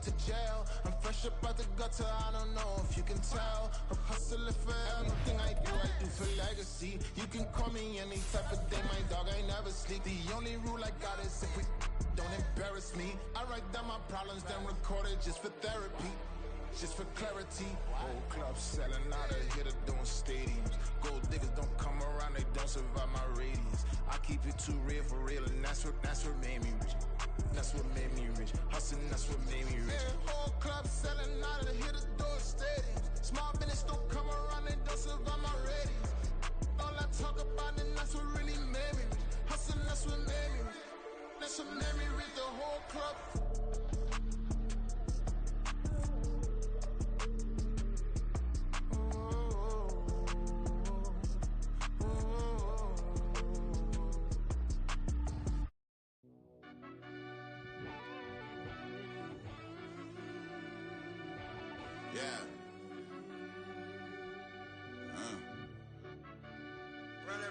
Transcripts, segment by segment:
to jail. I'm fresh up out the gutter, I don't know if you can tell. I'm hustling for everything I do for legacy. You can call me any type of day, my dog, I never sleep. The only rule I got is if we don't embarrass me. I write down my problems, then record it just for therapy. Just for clarity, whole club selling out of here to doing stadiums. Gold diggers don't come around, they don't survive my radius. I keep it too real for real, and that's what made me rich. That's what made me rich. Hustling, that's what made me rich. Yeah, whole club selling out of here to doing stadiums. Small business don't come around, they don't survive my radius. All I talk about, and that's what really made me rich. Hustling, that's what made me rich. That's what made me rich. The whole club.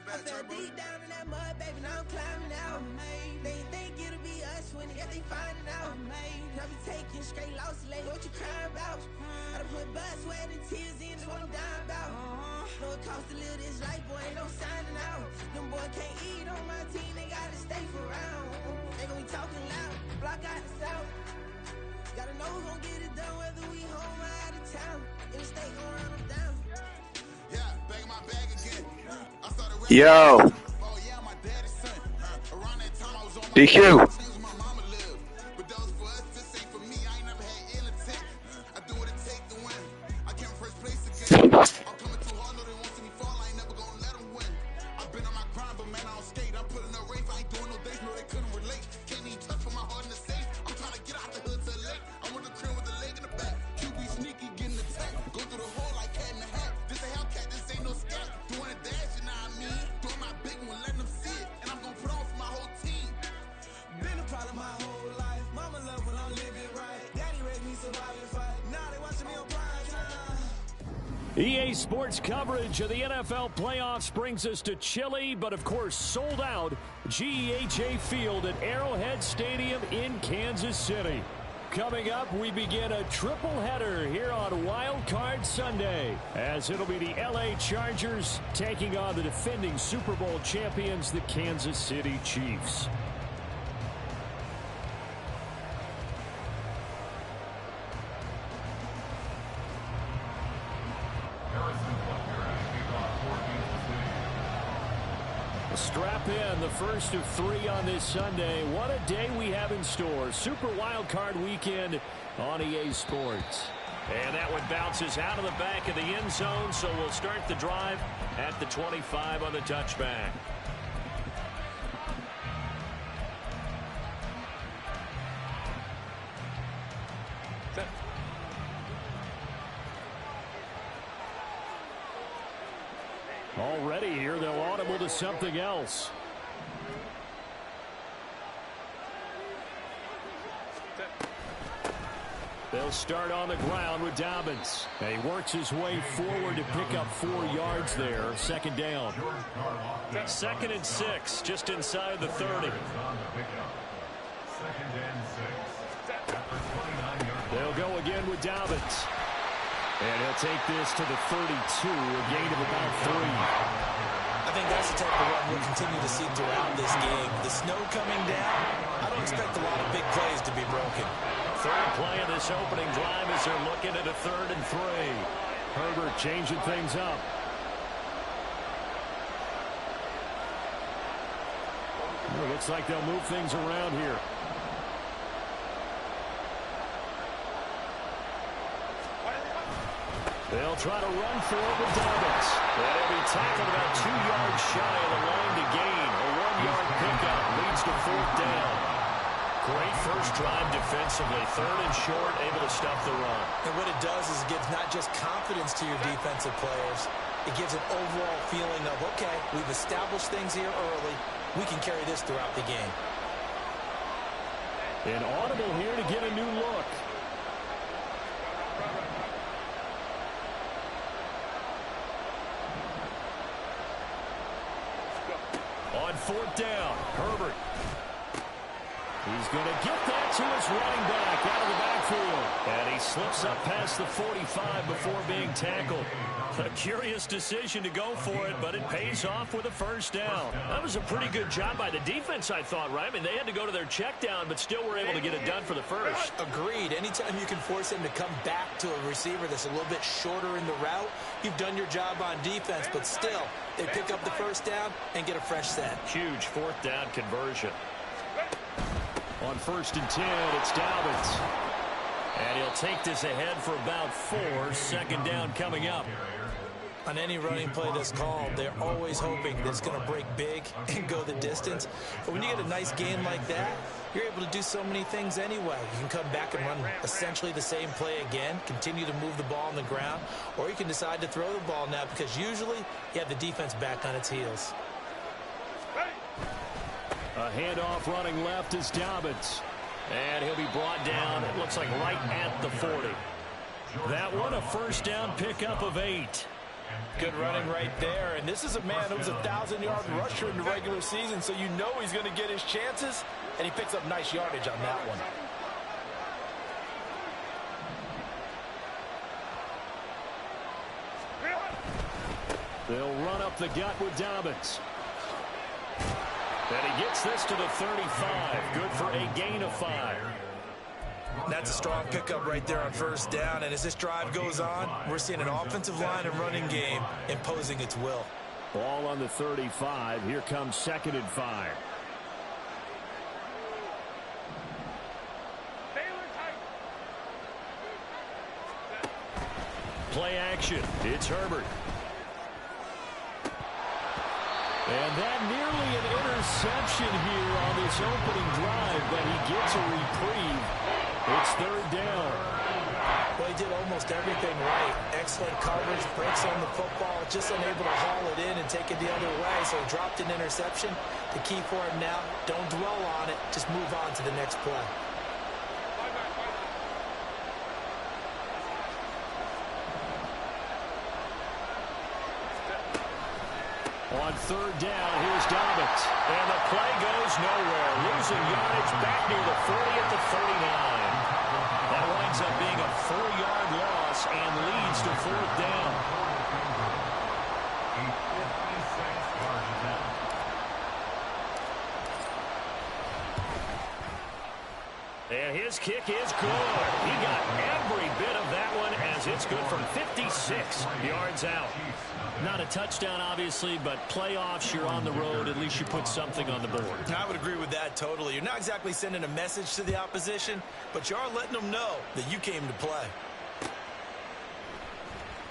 I fell deep down in that mud, baby, now I'm climbing out. They think it'll be us when they finding out. I be taking straight losses, lady, what you crying about? I done put blood, sweat, and tears in, that's what I'm dying about. Know it costs to live this life, boy, ain't no signing out. Them boys can't eat on my team, they gotta stay for round. They gon' be talking loud, block out the south. Gotta know who's gon' get it done, whether we home or out of town. In the state gon' run them down. Yeah, back in my bag again. I started Yo. oh yeah, my daddy's son. Around that time I was on my DQ. my mama lived. But those for us, this ain't for me. I ain't never had ill intent. I do what it take to win. I came first place again. I'm coming too hard, no they won't see me fall. I ain't never gonna let them win. I've been on my grind, but man, I don't skate. I'm putting up race. I ain't doing no days, no they couldn't relate. Can't even touch for my heart in the safe. I'm trying to get out the hood to the lake. I'm with the crib with the leg in the back. QB sneaky, getting attacked. Go through the hole like cat in the hat. This a Hellcat, this ain't no scat. Doing a dash, you know what I mean? Doing my big one, letting them see it. And I'm gonna put on for my whole team. Been a problem my whole life. Mama love when I'm living right. Daddy raised me survive and fight. Now they watching me on prime time. EA Sports coverage of the NFL playoffs brings us to chilly, but of course sold out GEHA Field at Arrowhead Stadium in Kansas City. Coming up, we begin a triple header here on Wild Card Sunday, as it'll be the LA Chargers taking on the defending Super Bowl champions, the Kansas City Chiefs. Strap in, the first of three on this Sunday. What a day we have in store. Super Wild Card Weekend on EA Sports. And that one bounces out of the back of the end zone, so we'll start the drive at the 25 on the touchback. Already here, they'll audible to something else. They'll start on the ground with Dobbins. And he works his way forward to pick up 4 yards there. Second down. 2nd and 6, just inside the 30. They'll go again with Dobbins. And he'll take this to the 32, a gain of about 3. I think that's the type of run we'll continue to see throughout this game. The snow coming down, I don't expect a lot of big plays to be broken. Third play of this opening drive as they're looking at a 3rd and 3. Herbert changing things up. It looks like they'll move things around here. They'll try to run for it with Dobbins. And he'll be tackled about 2 yards shy of the line to gain. A 1-yard pickup leads to 4th down. Great first drive defensively. 3rd and short, able to stop the run. And what it does is it gives not just confidence to your defensive players, it gives an overall feeling of, okay, we've established things here early. We can carry this throughout the game. An audible here to get a new look. On 4th down, Herbert. He's going to get that to his running back out of the backfield. And he slips up past the 45 before being tackled. A curious decision to go for it, but it pays off with a first down. That was a pretty good job by the defense, I thought, right? I mean, they had to go to their check down, but still were able to get it done for the first. Agreed. Anytime you can force him to come back to a receiver that's a little bit shorter in the route, you've done your job on defense, but still, they pick up the first down and get a fresh set. Huge fourth down conversion. On 1st and 10, it's Dobbins. And he'll take this ahead for about 4. 2nd down coming up. On any running play that's called, they're always hoping that it's going to break big and go the distance. But when you get a nice gain like that, you're able to do so many things anyway. You can come back and run essentially the same play again, continue to move the ball on the ground, or you can decide to throw the ball now because usually you have the defense back on its heels. A handoff running left is Dobbins. And he'll be brought down, it looks like right at the 40. That one a first down pickup of 8. Good running right there. And this is a man who was a 1,000-yard rusher in the regular season, so you know he's going to get his chances, and he picks up nice yardage on that one. They'll run up the gut with Dobbins. And he gets this to the 35. Good for a gain of 5. That's a strong pickup right there on first down. And as this drive goes on, we're seeing an offensive line and running game imposing its will. Ball on the 35. Here comes 2nd and 5. Play action. It's Herbert. And that nearly an interception here on this opening drive, but he gets a reprieve. It's 3rd down. Well, he did almost everything right. Excellent coverage, breaks on the football, just unable to haul it in and take it the other way, so he dropped an interception. The key for him now, don't dwell on it, just move on to the next play. On 3rd down, here's Dobbins. And the play goes nowhere. Losing yardage back near the 40 at the 39. That winds up being a 4-yard loss and leads to 4th down. And his kick is good. He got every bit of that one as it's good from 56 yards out. Not a touchdown, obviously, but playoffs, you're on the road. At least you put something on the board. I would agree with that totally. You're not exactly sending a message to the opposition, but you are letting them know that you came to play.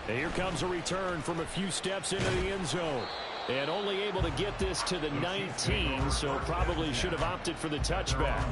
And here comes a return from a few steps into the end zone. And only able to get this to the 19, so probably should have opted for the touchback.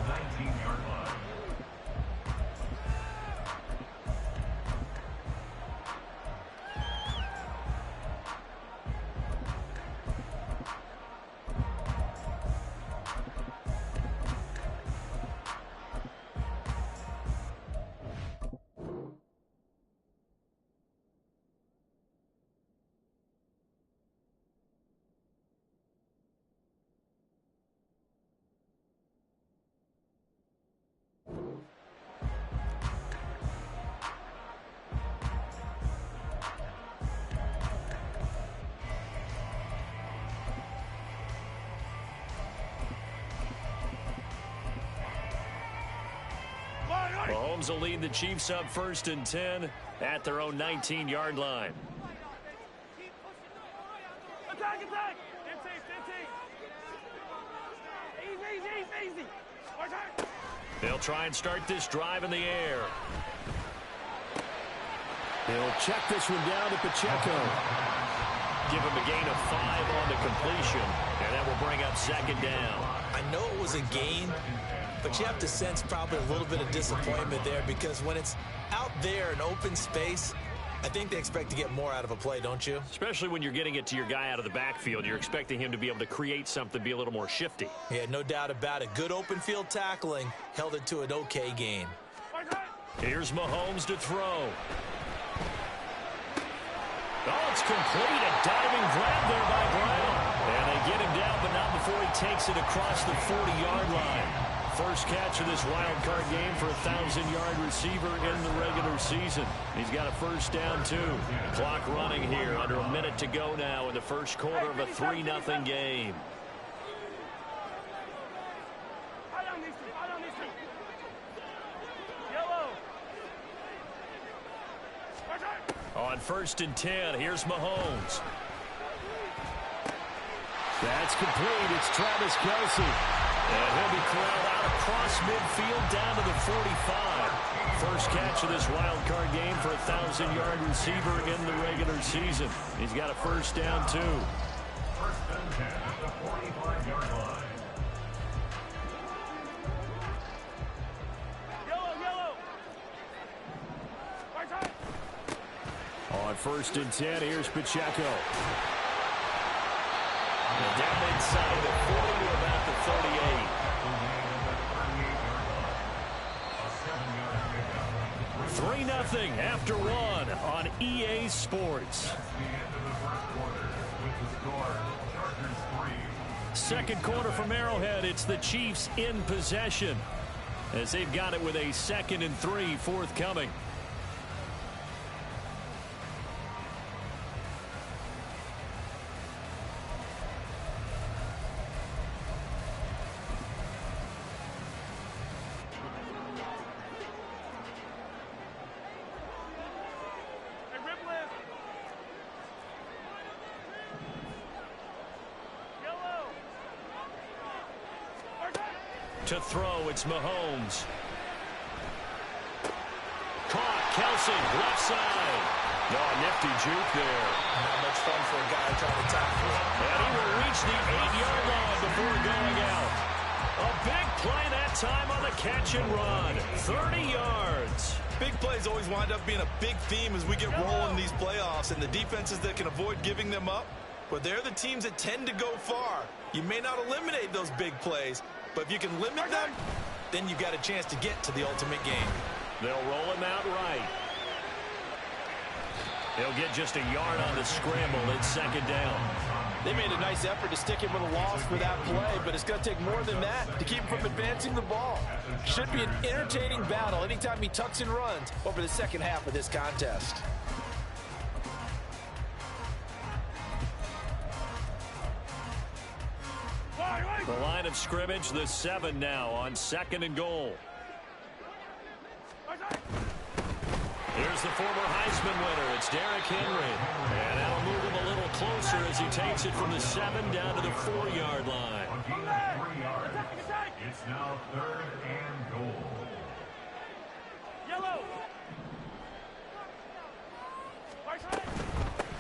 Mahomes will lead the Chiefs up 1st and 10 at their own 19-yard line. Attack, attack! Easy. They'll try and start this drive in the air. He'll check this one down to Pacheco. Give him a gain of 5 on the completion, and that will bring up 2nd down. I know it was a gain, but you have to sense probably a little bit of disappointment there because when it's out there in open space, I think they expect to get more out of a play, don't you? Especially when you're getting it to your guy out of the backfield. You're expecting him to be able to create something, be a little more shifty. Yeah, no doubt about it. Good open field tackling held it to an okay gain. Here's Mahomes to throw. Oh, it's complete. A diving grab there by Brown. And they get him down, but not before he takes it across the 40-yard line. first catch of this wild card game for a 1,000-yard receiver in the regular season. He's got a first down, too. Clock running here. Under a minute to go now in the first quarter of a 3-0 game. On 1st and 10, here's Mahomes. That's complete. It's Travis Kelce. And he'll be corralled out across midfield down to the 45. First catch of this wild card game for a 1,000-yard receiver in the regular season. He's got a first down, too. First and 10 at the 45-yard line. On 1st and 10, here's Pacheco. And down inside the 40 to about the 38. 3-0 after one on EA Sports. Second quarter from Arrowhead. It's the Chiefs in possession as they've got it with a 2nd and 3 forthcoming. To throw, it's Mahomes. Caught, Kelce, left side. No, nifty juke there. Not much fun for a guy trying to tackle it. And he will reach the 8-yard line before going out. A big play that time on the catch and run. 30 yards. Big plays always wind up being a big theme as we get rolling these playoffs, and the defenses that can avoid giving them up, but they're the teams that tend to go far. You may not eliminate those big plays, but if you can limit them, then you've got a chance to get to the ultimate game. They'll roll him out right. He'll get just a yard on the scramble. It's 2nd down. They made a nice effort to stick him with a loss for that play, but it's going to take more than that to keep him from advancing the ball. Should be an entertaining battle anytime he tucks and runs over the second half of this contest. The line of scrimmage, the 7 now on 2nd and goal. Here's the former Heisman winner. It's Derrick Henry. And that'll move him a little closer as he takes it from the 7 down to the 4-yard line. It's now 3rd and goal.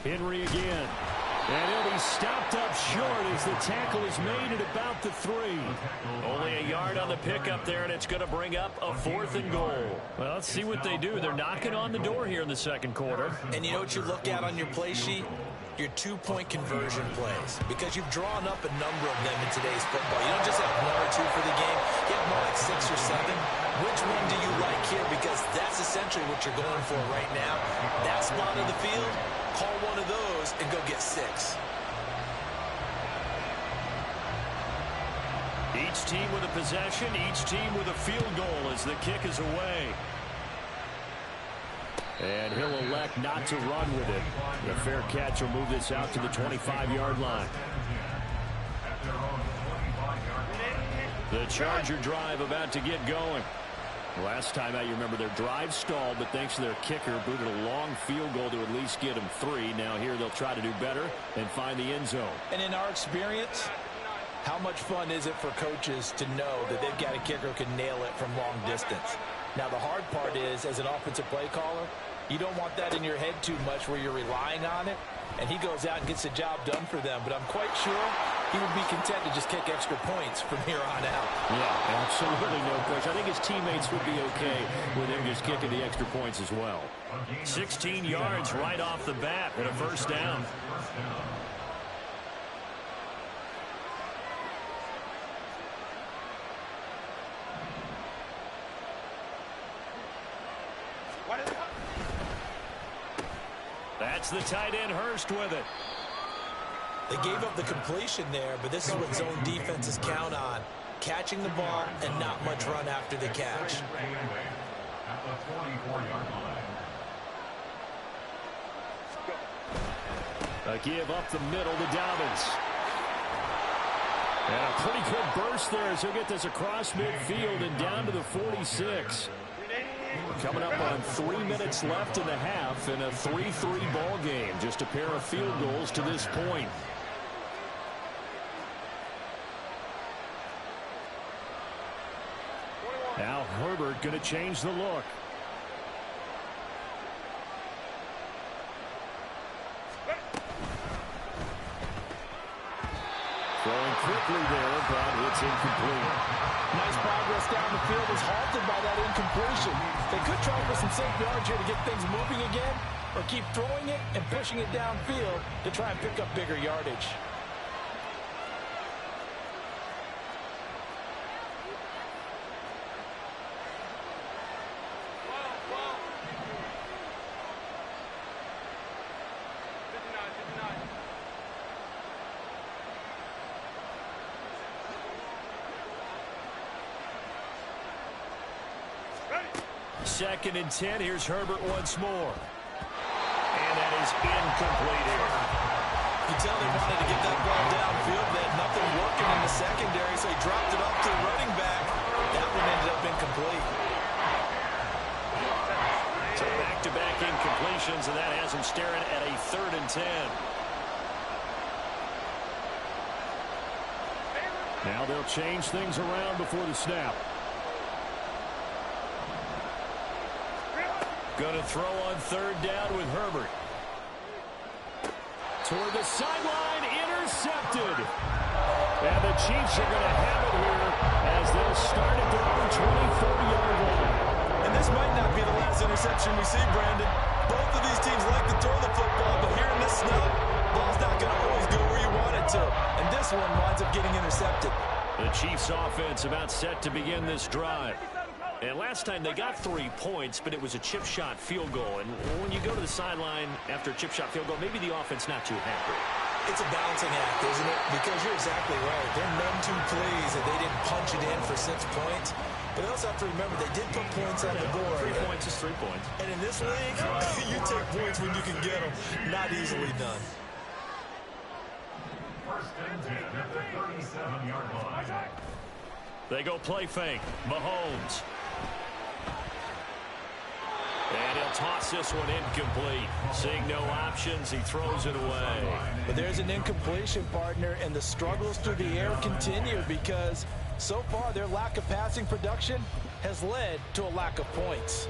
Henry again. And he'll be stopped up short as the tackle is made at about the 3. Only a yard on the pickup there, and it's going to bring up a 4th and goal. Well, let's see what they do. They're knocking on the door here in the second quarter. And you know what you look at on your play sheet? Your 2-point conversion plays, because you've drawn up a number of them in today's football. You don't just have 1 or 2 for the game. You have more like 6 or 7. Which one do you like here? Because that's essentially what you're going for right now. That spot of the field, call one of those and go get 6. Each team with a possession, each team with a field goal as the kick is away. And he'll elect not to run with it. The fair catch will move this out to the 25-yard line. The Charger drive about to get going. Last time out, you remember their drive stalled, but thanks to their kicker, booted a long field goal to at least get them 3. Now here they'll try to do better and find the end zone. And in our experience, how much fun is it for coaches to know that they've got a kicker who can nail it from long distance? Now, the hard part is, as an offensive play caller, you don't want that in your head too much where you're relying on it, and he goes out and gets the job done for them. But I'm quite sure he would be content to just kick extra points from here on out. Yeah, absolutely no question. I think his teammates would be okay with him just kicking the extra points as well. 16 yards right off the bat and a first down. That's the tight end, Hurst, with it. They gave up the completion there, but this is what zone defenses count on. catching the ball and not much run after the catch. At the 24-yard line. A give up the middle to Dobbins. And a pretty good burst there as he'll get this across midfield and down to the 46. Coming up on 3 minutes left in the half in a 3-3 ball game. Just a pair of field goals to this point. Now Herbert going to change the look. Throwing quickly there, but it's incomplete. Nice progress down the field is halted by that incompletion. They could try for some safe yards here to get things moving again, or keep throwing it and pushing it downfield to try and pick up bigger yardage. Second and 10. Here's Herbert once more. And that is incomplete here. You can tell they wanted to get that ball downfield. They had nothing working in the secondary, so he dropped it off to the running back. That one ended up incomplete. So back-to-back incompletions, and that has him staring at a 3rd and 10. Now they'll change things around before the snap. Going to throw on 3rd down with Herbert. Toward the sideline, intercepted. And the Chiefs are going to have it here as they'll start at their own 24-yard line. And this might not be the last interception we see, Brandon. Both of these teams like to throw the football, but here in this snub, ball's not going to always go where you want it to. And this one winds up getting intercepted. The Chiefs offense about set to begin this drive. And last time they got 3 points, but it was a chip shot field goal. And when you go to the sideline after a chip shot field goal, maybe the offense not too happy. It's a balancing act, isn't it? Because you're exactly right. They're none too pleased that they didn't punch it in for 6 points. But they also have to remember they did put points on the board. 3 points is 3 points. And in this league, you take points when you can get them. Not easily done. First and 10 at the 37-yard line. They go play fake. Mahomes. And he'll toss this one incomplete. Seeing no options, he throws it away. But there's an incompletion, partner, and the struggles through the air continue because so far their lack of passing production has led to a lack of points.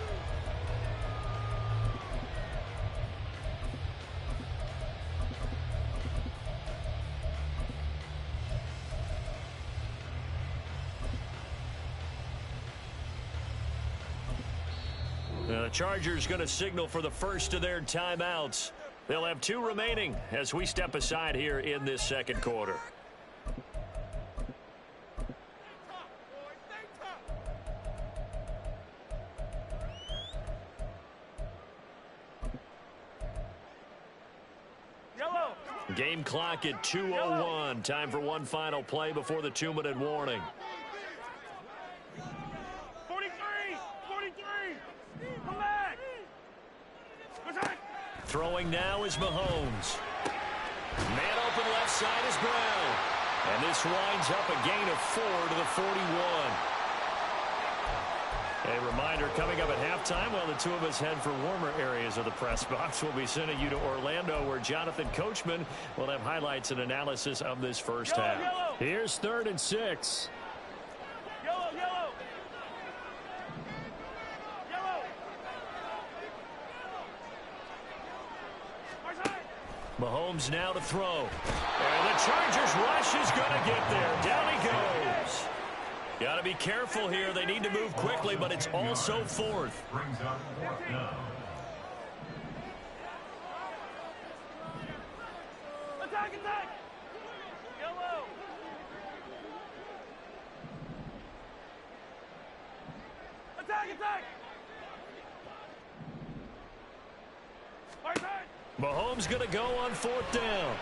The Chargers going to signal for the first of their timeouts. They'll have 2 remaining as we step aside here in this second quarter. Game clock at 2:01. Time for one final play before the 2-minute warning. 43! Come back! Throwing now is Mahomes. Man open left side is Brown. And this winds up a gain of 4 to the 41. A reminder coming up at halftime, while the two of us head for warmer areas of the press box, we'll be sending you to Orlando, where Jonathan Coachman will have highlights and analysis of this first half. Yellow. Here's 3rd and 6. Yellow. Mahomes now to throw. And the Chargers rush is going to get there. Down he goes. Got to be careful here. They need to move quickly, but it's also 4th. Brings up 4th down. Attack! Yellow! Attack! Mahomes going to go on 4th down.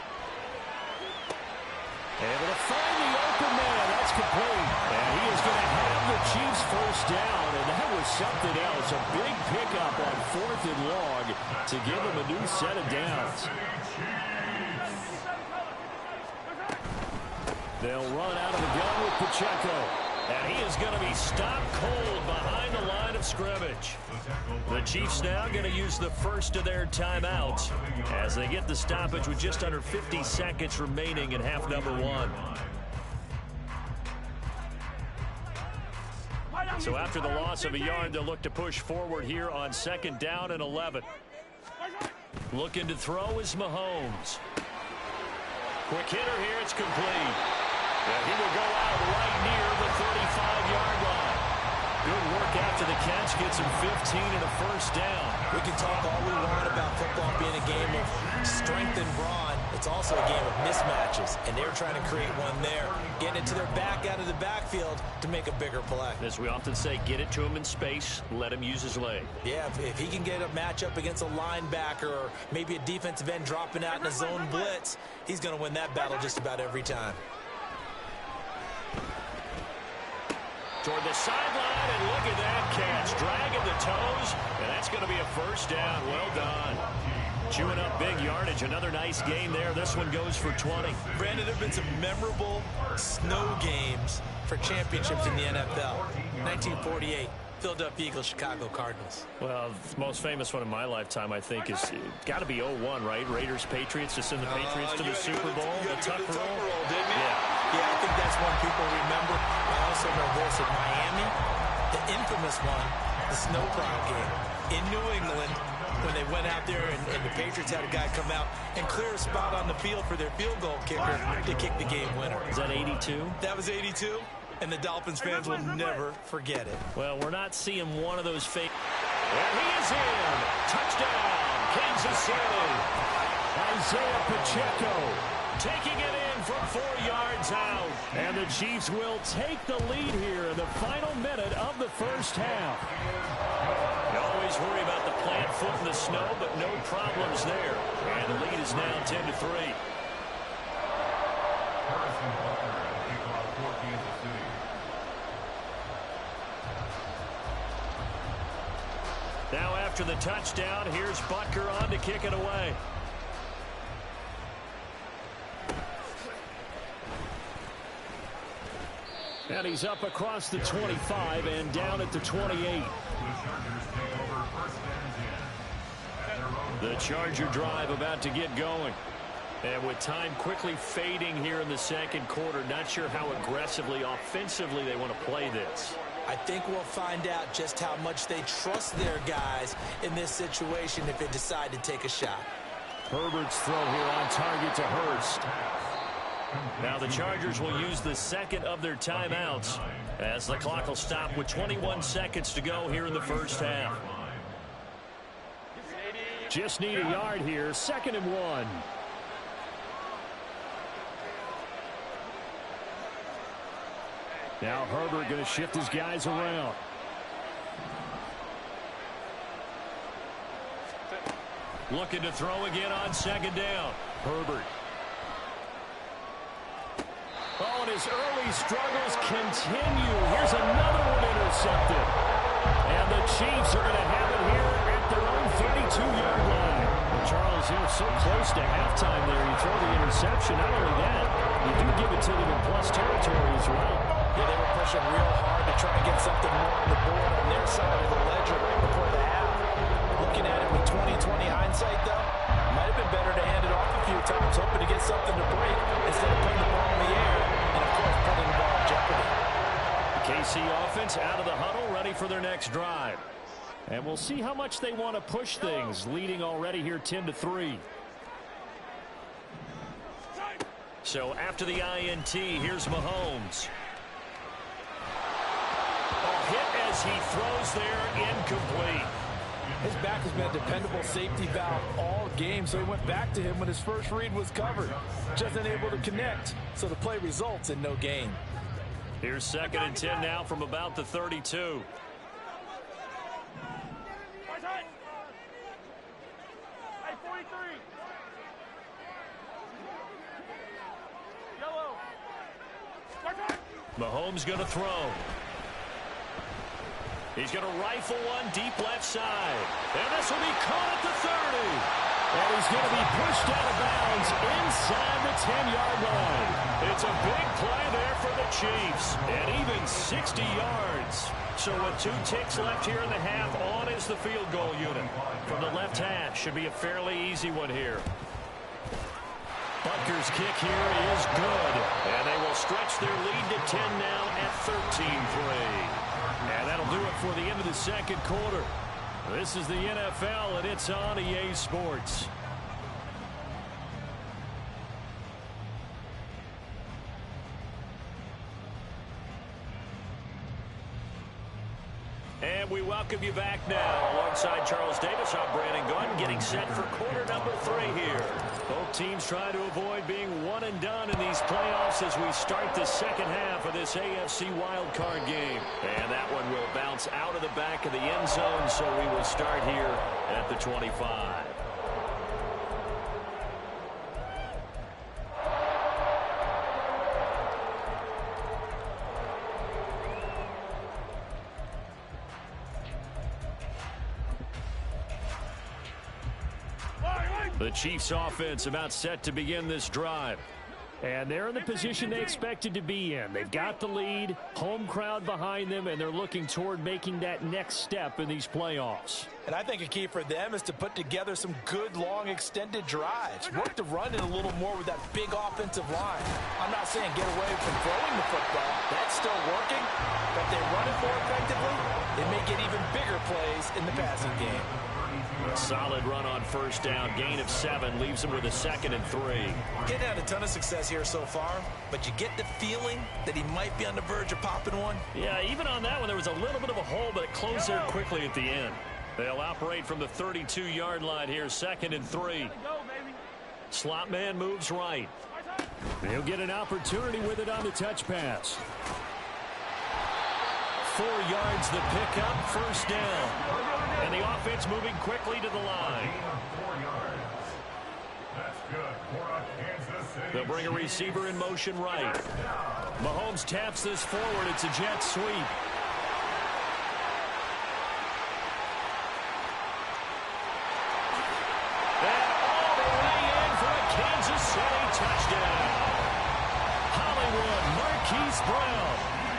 Able to find the open man. That's It's complete. And he is going to have the Chiefs first down. And that was something else. A big pickup on 4th and long to give them a new set of downs. They'll run out of the gun with Pacheco. And he is going to be stopped cold behind the line of scrimmage. The Chiefs now going to use the first of their timeouts as they get the stoppage with just under 50 seconds remaining in half number 1. So after the loss of a yard, they'll look to push forward here on 2nd down and 11. Looking to throw is Mahomes. Quick hitter here, it's complete. And he will go out right near the 35-yard line. Good work after the catch, gets him 15 and a first down. We can talk all we want about football being a game of strength and brawn. It's also a game of mismatches, and they're trying to create one there. Getting it to their back out of the backfield to make a bigger play. As we often say, get it to him in space, let him use his leg. Yeah, if he can get a matchup against a linebacker or maybe a defensive end dropping out in a zone blitz, he's going to win that battle just about every time. Toward the sideline, and look at that catch. Dragging the toes, and that's going to be a first down. Well done. Chewing up big yardage. Another nice gain there. This one goes for 20. Brandon, there have been some memorable snow games for championships in the NFL. 1948. Philadelphia Eagles, Chicago Cardinals. Well, the most famous one in my lifetime, I think, is got to be 01, right? Raiders, Patriots, to send the Patriots to the Super Bowl. The Tuck roll, didn't you? Yeah, I think that's one people remember. I also know this in Miami, the infamous one, the snow plow game in New England, when they went out there and the Patriots had a guy come out and clear a spot on the field for their field goal kicker to kick the game winner. Is that 82? That was 82. And the Dolphins fans will never forget it. Well, we're not seeing one of those fake. There he is in. Touchdown, Kansas City. Isaiah Pacheco taking it in from 4 yards out. And the Chiefs will take the lead here in the final minute of the first half. You always worry about the plant foot in the snow, but no problems there. And the lead is now 10-3. Now after the touchdown, here's Butker on to kick it away. And he's up across the 25 and down at the 28. The Charger drive about to get going. And with time quickly fading here in the second quarter, not sure how aggressively, offensively they want to play this. I think we'll find out just how much they trust their guys in this situation if they decide to take a shot. Herbert's throw here on target to Hurst. Now the Chargers will use the second of their timeouts as the clock will stop with 21 seconds to go here in the first half. Just need a yard here, 2nd and 1. Now Herbert going to shift his guys around. Looking to throw again on 2nd down. Herbert. Oh, and his early struggles continue. Here's another one intercepted. And the Chiefs are going to have it here at their own 32-yard line. And Charles, so close to halftime there. You throw the interception. Not only that, you do give it to them in plus territory as well. Yeah, they were pushing real hard to try to get something more on the board on their side of the ledger right before the half. Looking at it with 20/20 hindsight, though, might have been better to hand it off a few times, hoping to get something to break instead of putting the ball in the air and, of course, putting the ball in jeopardy. The KC offense out of the huddle, ready for their next drive. And we'll see how much they want to push things, leading already here 10-3. So after the INT, here's Mahomes. Hit as he throws there, incomplete. His back has been a dependable safety valve all game, so he went back to him when his first read was covered. Just unable to connect, so the play results in no gain. Here's 2nd and 10 now from about the 32. Hey, 43. Yellow. Mahomes going to throw. He's going to rifle one deep left side. And this will be caught at the 30. And he's going to be pushed out of bounds inside the 10-yard line. It's a big play there for the Chiefs. And even 60 yards. So with 2 ticks left here in the half, on is the field goal unit. From the left hash, should be a fairly easy one here. Butker's kick here is good. And they will stretch their lead to 10 now at 13-3. And that'll do it for the end of the second quarter. This is the NFL, and it's on EA Sports. And we welcome you back now. Alongside Charles Davis, I'm Brandon Gunn, getting set for quarter number 3 here. Both teams trying to avoid being one and done in these playoffs as we start the second half of this AFC wildcard game. And that one will bounce out of the back of the end zone, so we will start here at the 25. The Chiefs offense about set to begin this drive. And they're in the position they expected to be in. They've got the lead, home crowd behind them, and they're looking toward making that next step in these playoffs. And I think a key for them is to put together some good, long, extended drives. Work the run in a little more with that big offensive line. I'm not saying get away from throwing the football. That's still working. But if they run it more effectively, they may get even bigger plays in the passing game. A solid run on first down. Gain of 7 leaves them with a 2nd and 3. Getting had a ton of success here so far, but you get the feeling that he might be on the verge of popping one. Yeah, even on that one, there was a little bit of a hole, but it closed there quickly at the end. They'll operate from the 32-yard line here, 2nd and 3. Slot man moves right. They'll get an opportunity with it on the touch pass. 4 yards the pickup, first down. And the offense moving quickly to the line. They'll bring a receiver in motion right. Mahomes taps this forward. It's a jet sweep. And all the way in for a Kansas City touchdown. Hollywood Marquise Brown,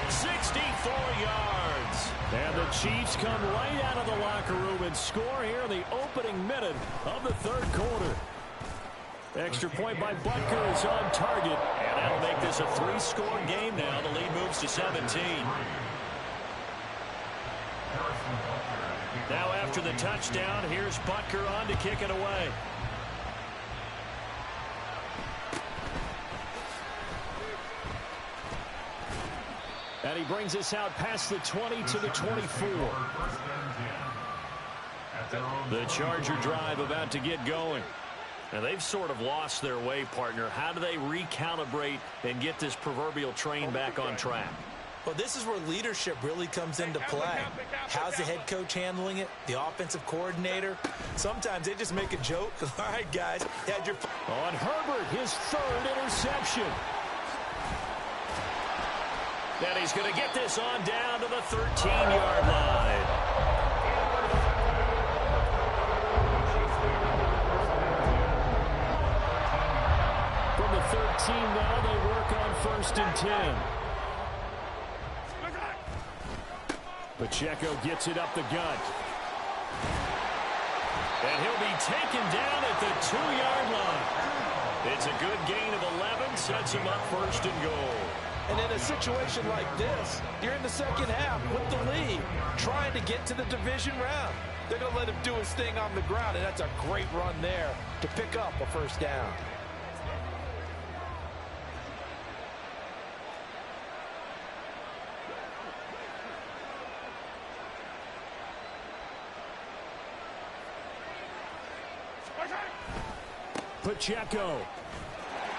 64 yards. And the Chiefs come right out of the locker room and score here in the opening minute of the third quarter. Extra point by Butker is on target, and that'll make this a 3-score game now. The lead moves to 17. Now after the touchdown, here's Butker on to kick it away. And he brings us out past the 20 to the 24. The Charger drive about to get going. And they've sort of lost their way, partner. How do they recalibrate and get this proverbial train back on track? Well, this is where leadership really comes into play. How's the head coach handling it? The offensive coordinator? Sometimes they just make a joke. All right, guys, had your... On Herbert, his 3rd interception. And he's going to get this on down to the 13-yard line. From the 13 now, they work on 1st and 10. Pacheco gets it up the gut. And he'll be taken down at the 2-yard line. It's a good gain of 11, sets him up 1st and goal. And in a situation like this, you're in the second half with the lead, trying to get to the division round. They're going to let him do his thing on the ground, and that's a great run there to pick up a first down. Pacheco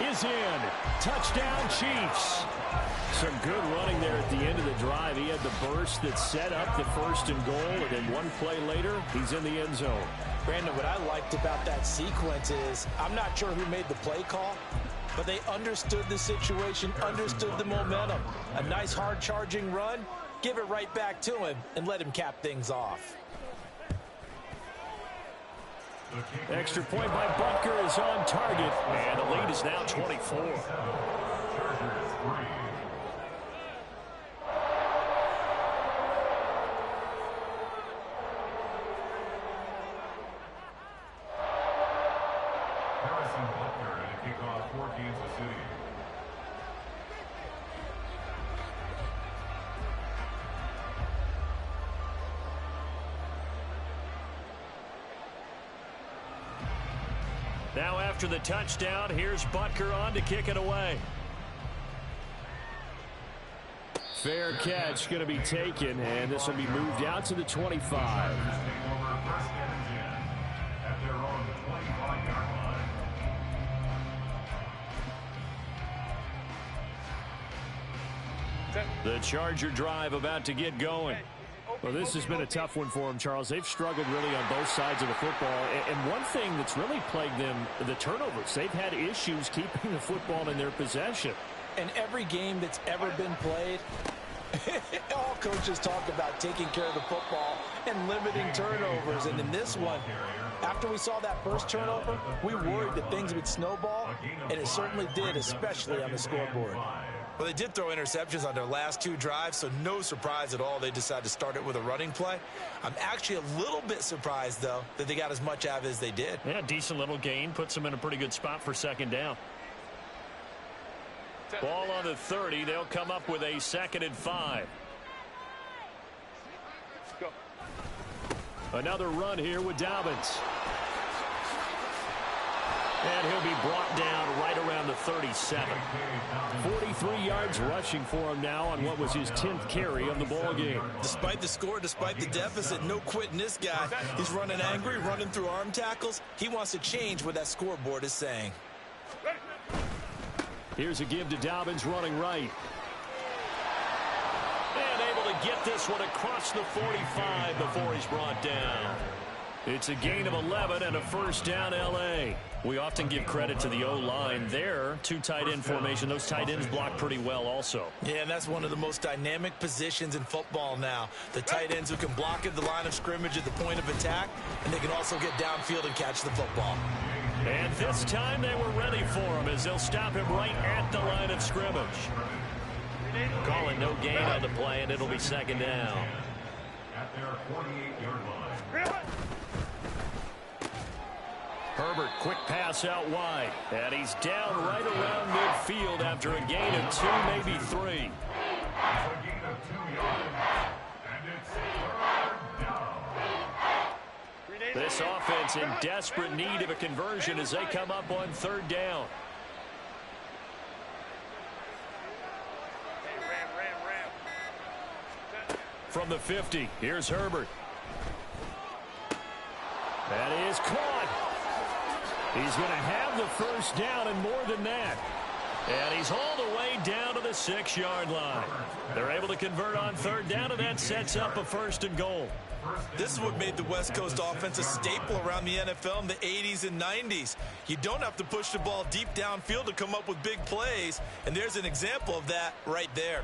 is in. Touchdown, Chiefs. Some good running there at the end of the drive. He had the burst that set up the 1st and goal, and then one play later, he's in the end zone. Brandon, what I liked about that sequence is I'm not sure who made the play call, but they understood the situation, understood the momentum. A nice hard-charging run, give it right back to him, and let him cap things off. Extra point by Butker is on target, and the lead is now 24. Now after the touchdown, here's Butker on to kick it away. Fair catch going to be taken, and this will be moved out to the 25. The Charger drive about to get going. Well, this has been a tough one for them, Charles. They've struggled really on both sides of the football. And one thing that's really plagued them, the turnovers. They've had issues keeping the football in their possession. And every game that's ever been played, all coaches talk about taking care of the football and limiting turnovers. And in this one, after we saw that first turnover, we worried that things would snowball, and it certainly did, especially on the scoreboard. Well, they did throw interceptions on their last two drives, so no surprise at all they decided to start it with a running play. I'm actually a little bit surprised, though, that they got as much out of it as they did. Yeah, decent little gain. Puts them in a pretty good spot for second down. Ball on the 30. They'll come up with a 2nd and 5. Go. Another run here with Dobbins. And he'll be brought down right around the 37. 43 yards rushing for him now on what was his 10th carry of the ball game. Despite the score, despite the deficit, no quitting this guy. He's running angry, running through arm tackles. He wants to change what that scoreboard is saying. Here's a give to Dobbins running right. And able to get this one across the 45 before he's brought down. It's a gain of 11 and a first down, L.A. We often give credit to the O-line there. Two tight end formation. Those tight ends block pretty well also. Yeah, and that's one of the most dynamic positions in football now. The tight ends who can block at the line of scrimmage at the point of attack, and they can also get downfield and catch the football. And this time they were ready for him as they'll stop him right at the line of scrimmage. Calling no gain on the play, and it'll be second down. At their 48-yard line. Herbert, quick pass out wide. And he's down right around midfield after a gain of 2, maybe 3. A gain of 2 yards. And it's third down. This offense in desperate need of a conversion as they come up on 3rd down. From the 50, here's Herbert. That is caught. He's going to have the first down and more than that. And he's all the way down to the 6-yard line. They're able to convert on 3rd down, and that sets up a 1st and goal. This is what made the West Coast offense a staple around the NFL in the 80s and 90s. You don't have to push the ball deep downfield to come up with big plays, and there's an example of that right there.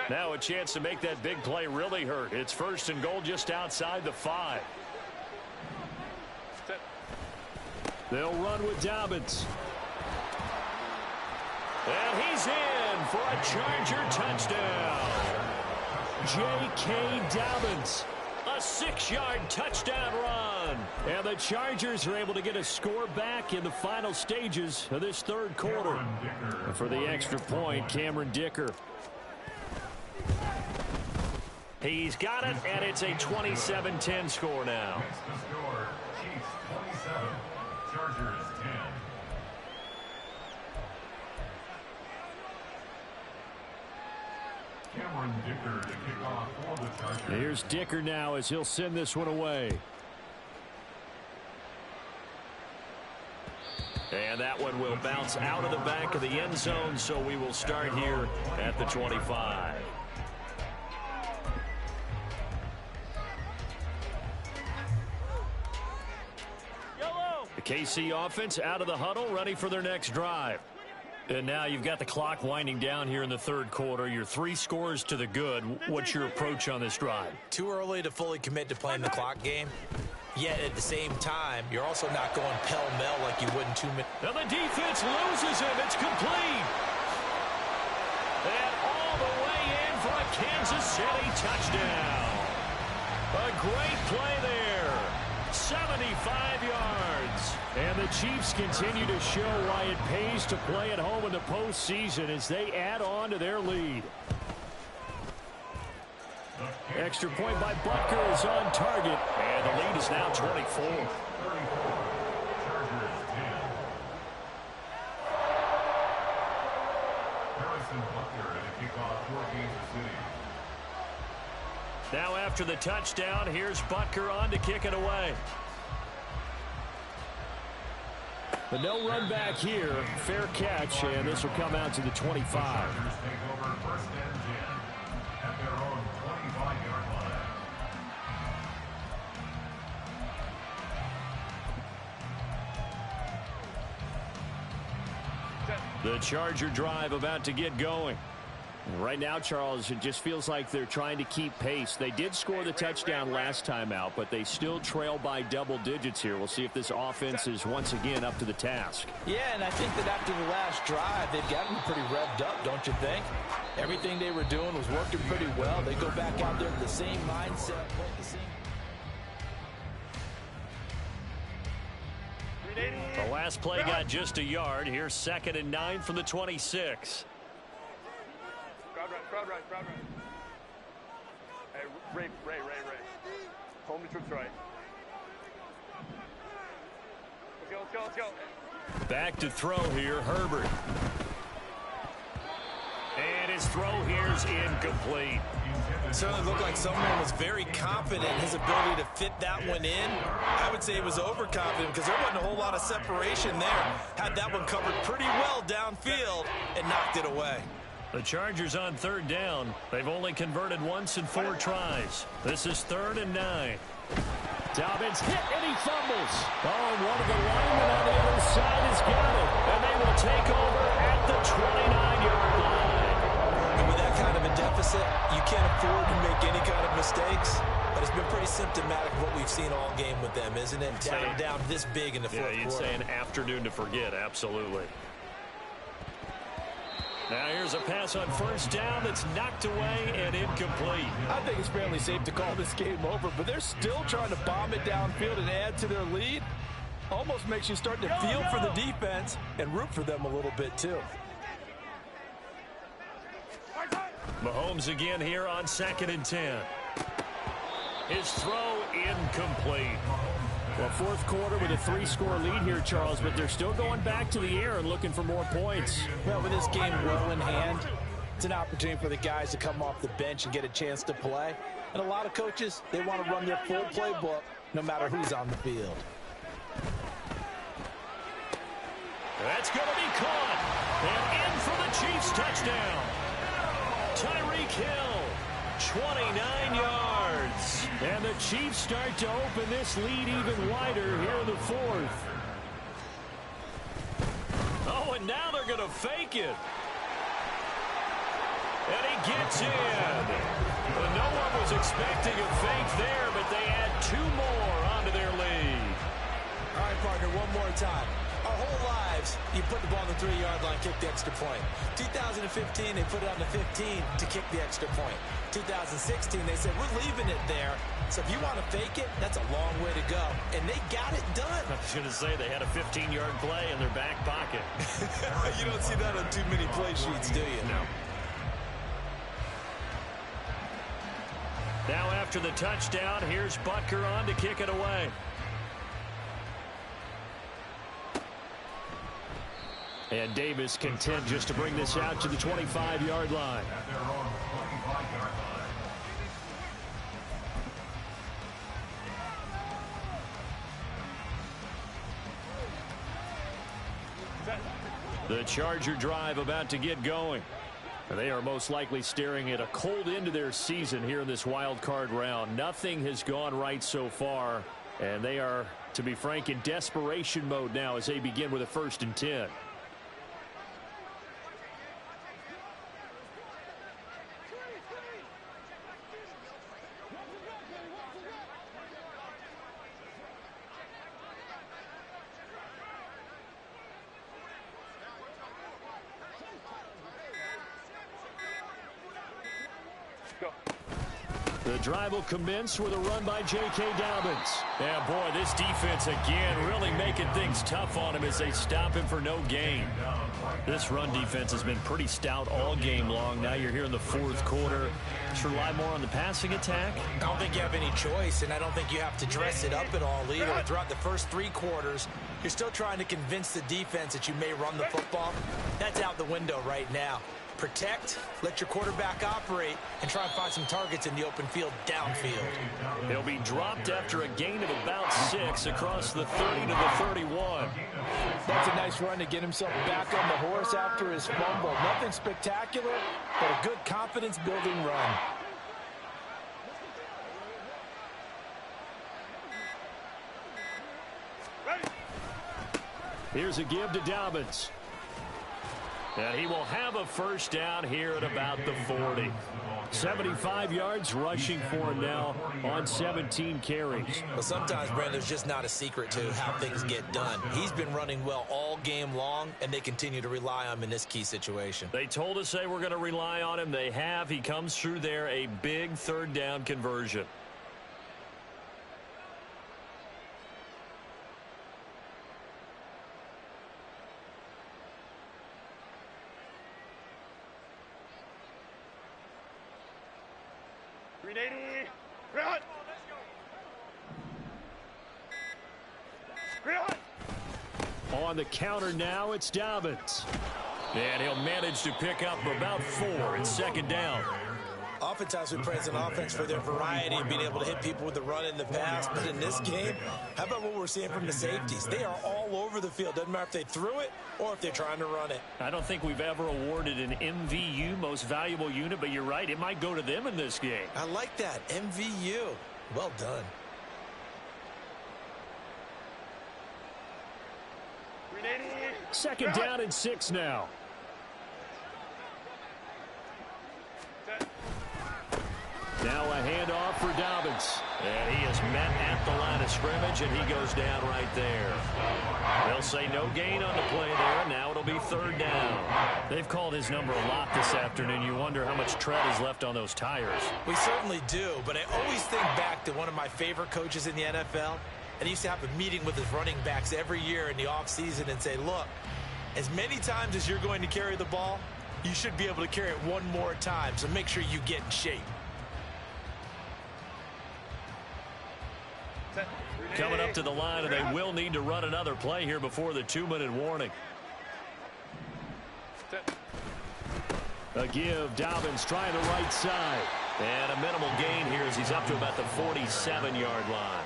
Now a chance to make that big play really hurt. It's 1st and goal just outside the 5. They'll run with Dobbins. And he's in for a Charger touchdown. J.K. Dobbins. A 6-yard touchdown run. And the Chargers are able to get a score back in the final stages of this 3rd quarter. And for the extra point, Cameron Dicker. He's got it, and it's a 27-10 score now. Next to score, Chiefs 27, Chargers 10. Cameron Dicker to kick off for the Chargers. Here's Dicker now as he'll send this one away. And that one will bounce out of the back of the end zone, so we will start here at the 25. The KC offense out of the huddle, ready for their next drive. And now you've got the clock winding down here in the third quarter. You're 3 scores to the good. What's your approach on this drive? Too early to fully commit to playing the clock game. Yet at the same time, you're also not going pell-mell like you would in 2 minutes. Now the defense loses him. It's complete. And all the way in for a Kansas City touchdown. A great play there. 75 yards. And the Chiefs continue to show why it pays to play at home in the postseason as they add on to their lead. Extra point by Butker is on target. And the lead is now 24. Now after the touchdown, here's Butker on to kick it away. But no run back here. Fair catch, and this will come out to the 25. The Charger drive about to get going. Right now, Charles, it just feels like they're trying to keep pace. They did score the touchdown last time out, but they still trail by double digits here. We'll see if this offense is once again up to the task. Yeah, and I think that after the last drive, they've gotten pretty revved up, don't you think? Everything they were doing was working pretty well. They go back out there with the same mindset, focusing. The last play got just a yard. Here's 2nd and 9 from the 26. Crowd right. Hey, Ray. Home to troops right. Let's go. Back to throw here, Herbert. And his throw here's incomplete. It certainly looked like someone was very confident in his ability to fit that one in. I would say he was overconfident because there wasn't a whole lot of separation there. Had that one covered pretty well downfield and knocked it away. The Chargers on 3rd down. They've only converted once in 4 tries. This is 3rd and 9. Dobbins hit and he fumbles. Oh, and one of the linemen on the other side has got it. And they will take over at the 29-yard line. And with that kind of a deficit, you can't afford to make any kind of mistakes. But it's been pretty symptomatic of what we've seen all game with them, isn't it? Down this big in the fourth quarter. Yeah, you'd say an afternoon to forget, absolutely. Now here's a pass on 1st down that's knocked away and incomplete. I think it's fairly safe to call this game over, but they're still trying to bomb it downfield and add to their lead. Almost makes you start to feel for the defense and root for them a little bit too. Mahomes again here on 2nd and 10. His throw incomplete. Well, 4th quarter with a 3-score lead here, Charles, but they're still going back to the air and looking for more points. Well, with this game well in hand, it's an opportunity for the guys to come off the bench and get a chance to play. And a lot of coaches, they want to run their full playbook no matter who's on the field. That's going to be caught. And in for the Chiefs touchdown. Tyreek Hill, 29 yards. And the Chiefs start to open this lead even wider here in the 4th. Oh, and now they're going to fake it. And he gets in. Well, no one was expecting a fake there, but they add 2 more onto their lead. All right, partner, one more time. Our whole lives, you put the ball on the 3-yard line, kick the extra point. 2015, they put it on the 15 to kick the extra point. 2016, they said, we're leaving it there. So if you want to fake it, that's a long way to go. And they got it done. I was going to say they had a 15-yard play in their back pocket. You don't see that on too many play sheets, do you? No. Now after the touchdown, here's Butker on to kick it away. And Davis content just to bring this out to the 25-yard line. At their own 25-yard line. The Charger drive about to get going. They are most likely staring at a cold end to their season here in this wild card round. Nothing has gone right so far, and they are to be frank, in desperation mode now as they begin with a 1st and 10. The drive will commence with a run by J.K. Dobbins. Yeah, boy, this defense again really making things tough on him as they stop him for no gain. This run defense has been pretty stout all game long. Now you're here in the 4th quarter. Just rely more on the passing attack. I don't think you have any choice, and I don't think you have to dress it up at all either. Throughout the first 3 quarters, you're still trying to convince the defense that you may run the football. That's out the window right now. Protect, let your quarterback operate, and try and find some targets in the open field downfield. He'll be dropped after a gain of about 6 across the 30 to the 31. That's a nice run to get himself back on the horse after his fumble. Nothing spectacular, but a good confidence-building run. Here's a give to Dobbins. And he will have a 1st down here at about the 40. 75 yards rushing for him now on 17 carries. Well, sometimes, Brandon, there's just not a secret to how things get done. He's been running well all game long, and they continue to rely on him in this key situation. They told us they were going to rely on him. They have. He comes through there, a big 3rd down conversion. On the counter now, it's Dobbins. And he'll manage to pick up about 4 in 2nd down. Oftentimes we praise an offense for their variety of being able to hit people with the run in the pass. But in this game, how about what we're seeing from the safeties? They are all over the field. Doesn't matter if they threw it or if they're trying to run it. I don't think we've ever awarded an MVU, most valuable unit, but you're right. It might go to them in this game. I like that. MVU. Well done. Second down and 6 now. Now a handoff for Dobbins. And he is met at the line of scrimmage, and he goes down right there. They'll say no gain on the play there. Now it'll be 3rd down. They've called his number a lot this afternoon. You wonder how much tread is left on those tires. We certainly do, but I always think back to one of my favorite coaches in the NFL. And he used to have a meeting with his running backs every year in the offseason and say, look, as many times as you're going to carry the ball, you should be able to carry it one more time, so make sure you get in shape. Coming up to the line, and they will need to run another play here before the 2-minute warning. A give, Dobbins trying the right side. And a minimal gain here as he's up to about the 47-yard line.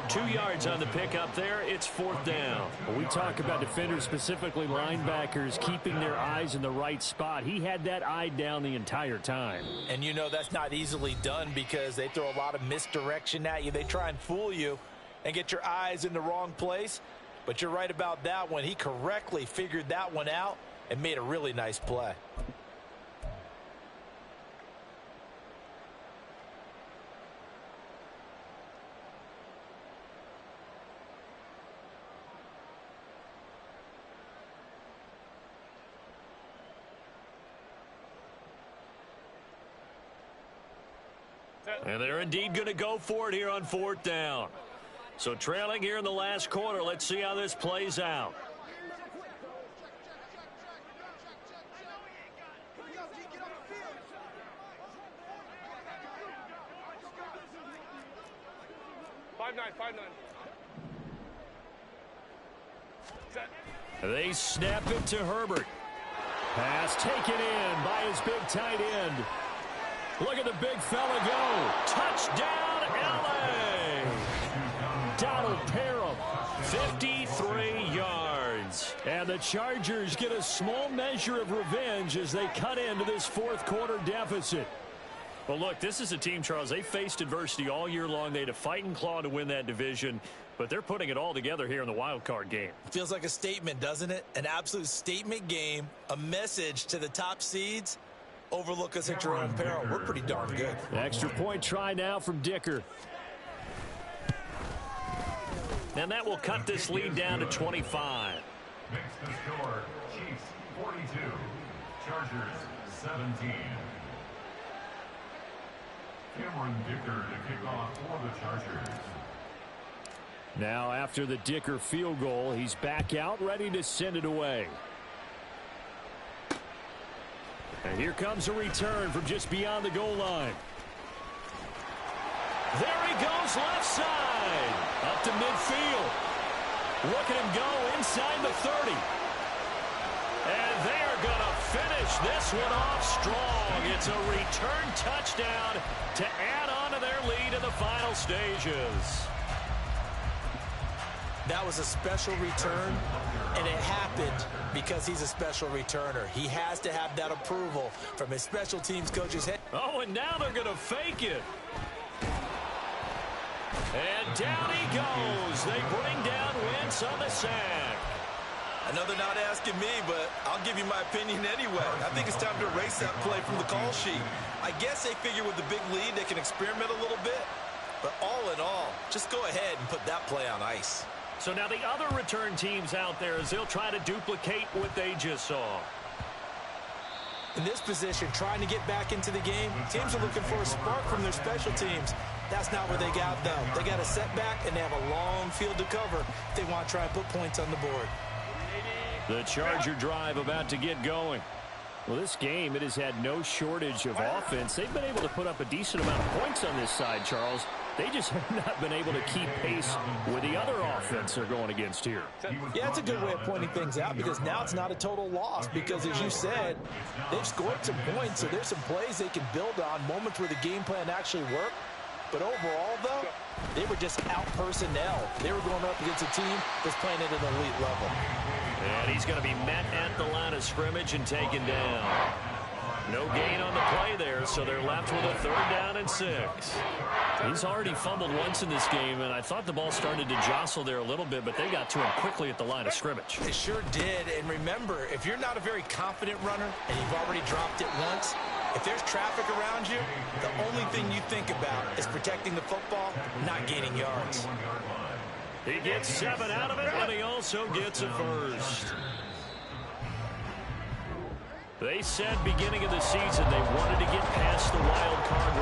2 yards on the pickup there. It's 4th down. We talk about defenders, specifically linebackers, keeping their eyes in the right spot. He had that eye down the entire time. And you know that's not easily done because they throw a lot of misdirection at you. They try and fool you and get your eyes in the wrong place. But you're right about that one. He correctly figured that one out and made a really nice play. And they're indeed going to go for it here on 4th down. So trailing here in the last quarter. Let's see how this plays out. They snap it to Herbert. Pass taken in by his big tight end. Look at the big fella go. Touchdown, L.A. Donald Parham, 53 yards. And the Chargers get a small measure of revenge as they cut into this 4th quarter deficit. Well, look, this is a team, Charles, they faced adversity all year long. They had to fight and claw to win that division. But they're putting it all together here in the wild card game. Feels like a statement, doesn't it? An absolute statement game, a message to the top seeds. Overlook us at your own peril. We're pretty darn good. Extra point try now from Dicker. And that will cut this lead down to 25. Makes the score Chiefs 42, Chargers 17. Cameron Dicker to kick off for the Chargers. Now after the Dicker field goal, he's back out ready to send it away. And here comes a return from just beyond the goal line. There he goes left side. Up to midfield. Look at him go inside the 30. And they are going to finish this one off strong. It's a return touchdown to add on to their lead in the final stages. That was a special return, and it happened because he's a special returner. He has to have that approval from his special teams coach's head. Oh, and now they're going to fake it. And down he goes. They bring down Wentz on the sack. I know they're not asking me, but I'll give you my opinion anyway. I think it's time to erase that play from the call sheet. I guess they figure with the big lead they can experiment a little bit. But all in all, just go ahead and put that play on ice. So now the other return teams out there as they'll try to duplicate what they just saw. In this position, trying to get back into the game, teams are looking for a spark from their special teams. That's not where they got, though. They got a setback, and they have a long field to cover if they want to try and put points on the board. The Charger drive about to get going. Well, this game, it has had no shortage of offense. They've been able to put up a decent amount of points on this side, Charles. They just have not been able to keep pace with the other offense they're going against here. Yeah, it's a good way of pointing things out because now it's not a total loss because, as you said, they've scored some points, so there's some plays they can build on, moments where the game plan actually worked. But overall, though, they were just out personnel. They were going up against a team that's playing at an elite level. And he's going to be met at the line of scrimmage and taken down. No gain on the play there, so they're left with a 3rd down and 6. He's already fumbled once in this game, and I thought the ball started to jostle there a little bit, but they got to him quickly at the line of scrimmage. It sure did, and remember, if you're not a very confident runner and you've already dropped it once, if there's traffic around you, the only thing you think about is protecting the football, not gaining yards. He gets 7 out of it, and he also gets a first. They said beginning of the season they wanted to get past the wild card